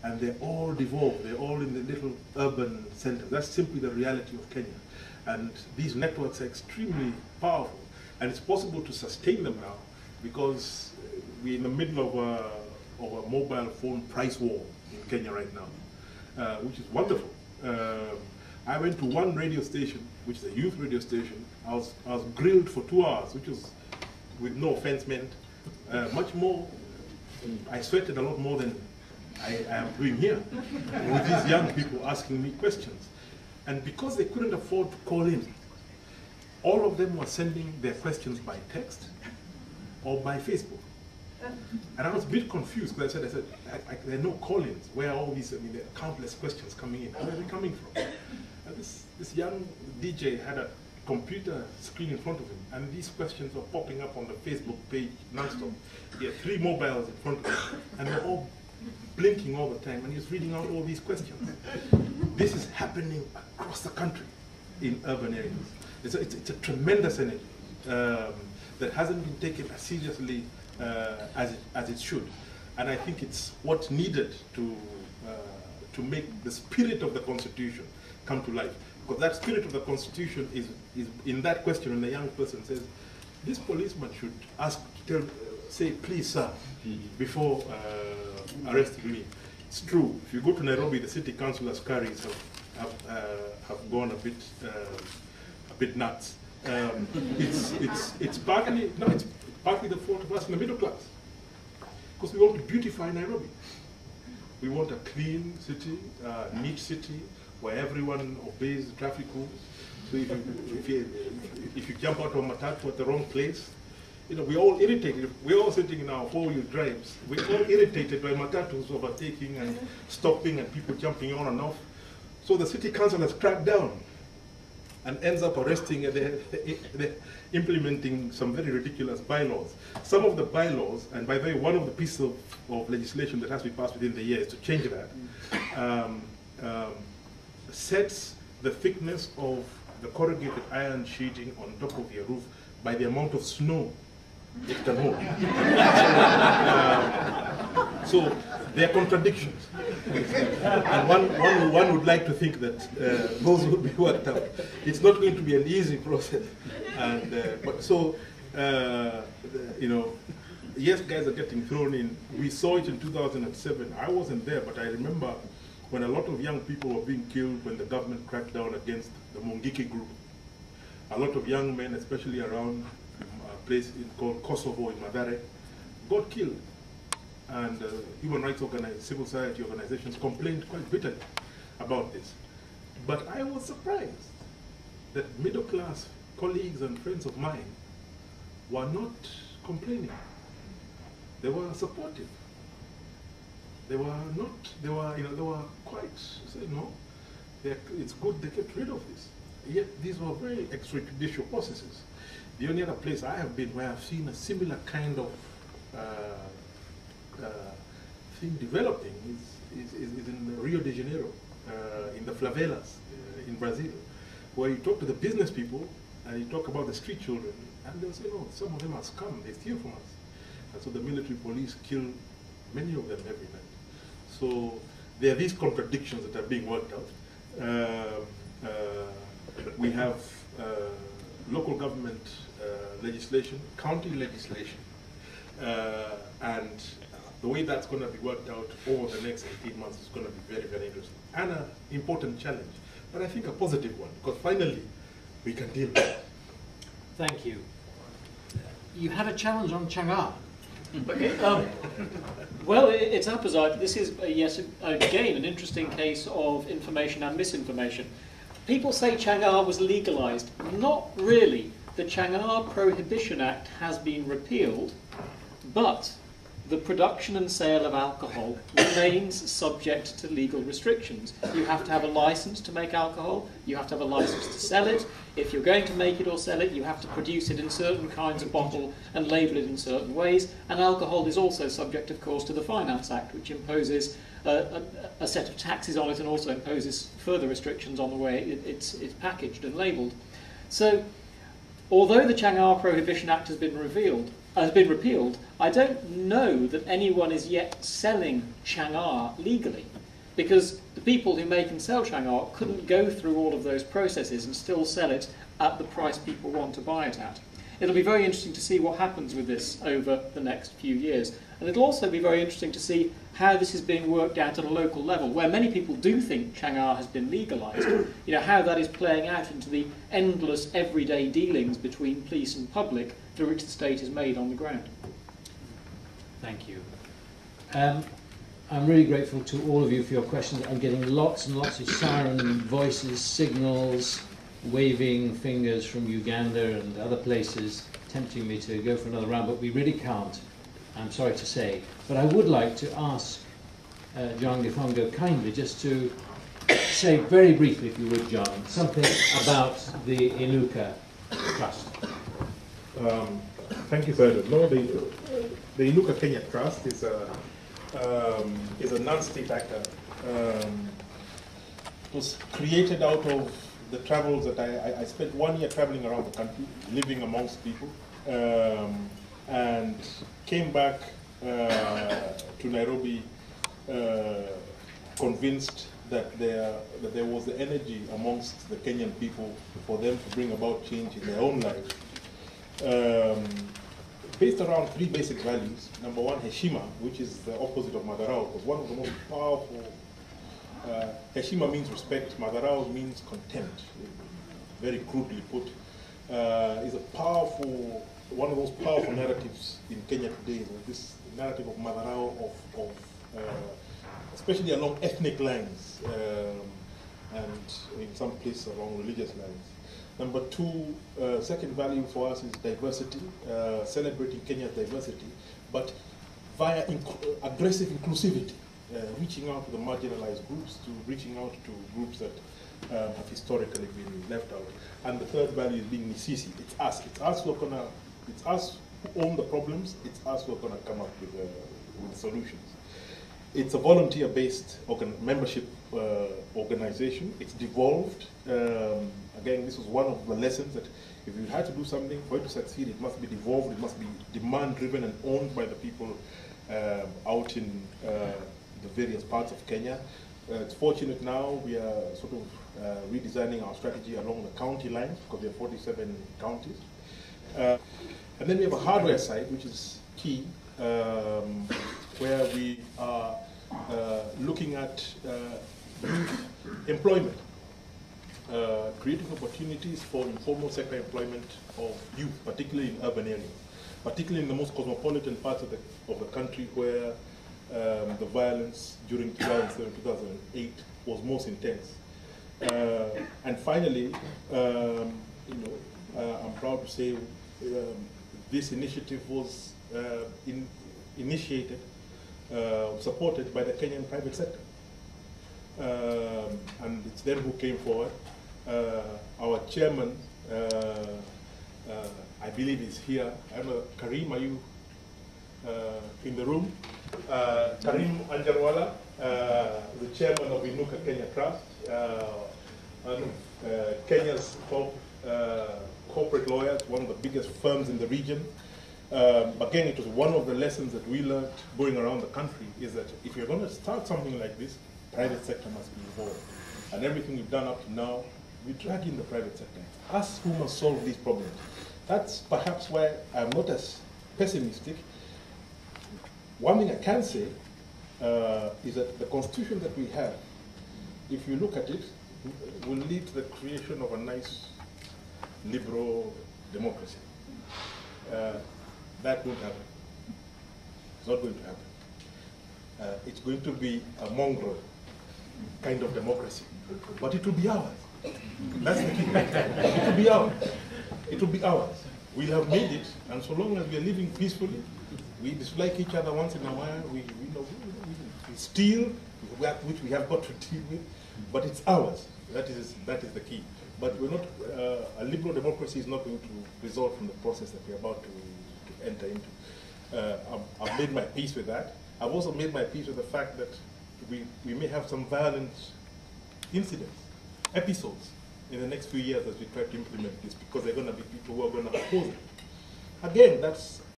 and they're all devolved, they're all in the little urban centers. That's simply the reality of Kenya. And these networks are extremely powerful, and it's possible to sustain them now because we're in the middle of a mobile phone price war in Kenya right now, which is wonderful. I went to one radio station, which is a youth radio station. I was grilled for 2 hours, which was, with no offense meant, much more. I sweated a lot more than I am doing here, with these young people asking me questions. And because they couldn't afford to call in, all of them were sending their questions by text or by Facebook. And I was a bit confused because I said, there are no call-ins. Where are all these, I mean, there are countless questions coming in. Where are they coming from? And this young DJ had a computer screen in front of him, and these questions were popping up on the Facebook page non-stop. He had 3 mobiles in front of him, and they're all blinking all the time, and he's reading out all these questions. This is happening across the country in urban areas. It's a tremendous energy that hasn't been taken as seriously as it should. And I think it's what's needed to make the spirit of the Constitution come to life. Because that spirit of the Constitution is in that question when the young person says, this policeman should say, please sir, before arresting me. It's true. If you go to Nairobi, the city council askaris have gone a bit nuts. It's partly the fault of us in the middle class, because we want to beautify Nairobi. We want a clean city, neat city, where everyone obeys the traffic rules. So if you jump out of Matatu at the wrong place, you know, we're all irritated. We're all sitting in our 4-wheel drives. We're all irritated by Matatus overtaking and stopping and people jumping on and off. So the city council has cracked down and ends up arresting, they're implementing some very ridiculous bylaws. Some of the bylaws, and by the way, one of the pieces of legislation that has to be passed within the year is to change that, sets the thickness of the corrugated iron sheeting on top of your roof by the amount of snow it can hold. So there are contradictions. And one would like to think that those would be worked out. It's not going to be an easy process. And, you know, yes, guys are getting thrown in. We saw it in 2007. I wasn't there, but I remember when a lot of young people were being killed when the government cracked down against the Mungiki group. A lot of young men, especially around a place called Kosovo in Madare, got killed. And human rights organizations, civil society organizations complained quite bitterly about this. But I was surprised that middle-class colleagues and friends of mine were not complaining. They were supportive. They were quite saying, no, it's good they get rid of this. Yet these were very extrajudicial processes. The only other place I have been where I've seen a similar kind of thing developing is in Rio de Janeiro, in the favelas in Brazil, where you talk to the business people and you talk about the street children, and they'll say, no, some of them are scum, they steal from us. And so the military police kill many of them every night. So there are these contradictions that are being worked out. We have local government legislation, county legislation, and the way that's going to be worked out over the next 18 months is going to be very, very interesting. And an important challenge, but I think a positive one, because finally we can deal with it. Thank you. You had a challenge on Chang'an. Well, it's apposite. This is, yes, again, an interesting case of information and misinformation. People say Chang'an was legalized. Not really. The Chang'an Prohibition Act has been repealed, but the production and sale of alcohol remains subject to legal restrictions. You have to have a license to make alcohol, you have to have a license to sell it. If you're going to make it or sell it, you have to produce it in certain kinds of bottle and label it in certain ways. And alcohol is also subject, of course, to the Finance Act, which imposes a set of taxes on it and also imposes further restrictions on the way it's packaged and labelled. So, although the Chang'an Prohibition Act has been repealed, has been repealed, I don't know that anyone is yet selling Chang'an legally, because the people who make and sell Chang'an couldn't go through all of those processes and still sell it at the price people want to buy it at. It'll be very interesting to see what happens with this over the next few years. And it'll also be very interesting to see how this is being worked out at a local level, where many people do think Chang'an has been legalised. How that is playing out into the endless everyday dealings between police and public through which the state is made on the ground. Thank you. I'm really grateful to all of you for your questions. I'm getting lots and lots of siren voices, signals, waving fingers from Uganda and other places, tempting me to go for another round, but we really can't, I'm sorry to say. But I would like to ask John Githongo kindly just to say very briefly, if you would, John, something about the Inuka Trust. Thank you, sir. No, the Inuka Kenya Trust is a non-state actor. It was created out of the travels that I spent 1 year traveling around the country, living amongst people, and came back to Nairobi convinced that there was the energy amongst the Kenyan people for them to bring about change in their own lives. Based around 3 basic values. Number 1, heshima, which is the opposite of madarao, because one of the most powerful, heshima means respect, madarao means contempt, very crudely put. Is a powerful, one of those powerful narratives in Kenya today, this narrative of madarao, especially along ethnic lines, and in some places along religious lines. Number 2, second value for us is diversity, celebrating Kenya's diversity, but via aggressive inclusivity, reaching out to the marginalized groups, to reaching out to groups that have historically been left out. And the third value is being Misisi. It's us. It's us who own the problems. It's us who are gonna come up with solutions. It's a volunteer-based membership organization. It's devolved. Again, this was one of the lessons that if you had to do something, for it to succeed, it must be devolved, it must be demand-driven and owned by the people out in the various parts of Kenya. It's fortunate now we are sort of redesigning our strategy along the county lines, because we have 47 counties. And then we have a hardware side, which is key, where we are looking at youth employment, creating opportunities for informal sector employment of youth, particularly in urban areas, particularly in the most cosmopolitan parts of the country where the violence during 2007-2008 was most intense. And finally, I'm proud to say this initiative was initiated, supported by the Kenyan private sector. And it's them who came forward. Our chairman, I believe, is here. I don't know, Karim, are you in the room? Karim Anjarwala, the chairman of Inuka Kenya Trust, Kenya's top corporate lawyers, one of the biggest firms in the region. Again, it was one of the lessons that we learned going around the country, is that if you're going to start something like this, private sector must be involved. And everything we've done up to now, we drag in the private sector. It's us who must solve these problems. That's perhaps why I'm not as pessimistic. One thing I can say is that the constitution that we have, if you look at it, will lead to the creation of a nice liberal democracy. That won't happen. It's not going to happen. It's going to be a mongrel kind of democracy, but it will be ours. That's the key. It will be ours. It will be ours. We'll have made it, and so long as we are living peacefully, we dislike each other once in a while, we steal, which we have got to deal with, but it's ours. That is the key. But we're not, a liberal democracy is not going to result from the process that we're about to enter into. I've made my peace with that. I've also made my peace with the fact that we may have some violent incidents, episodes, in the next few years as we try to implement this, because there are going to be people who are going to oppose it. Again, that's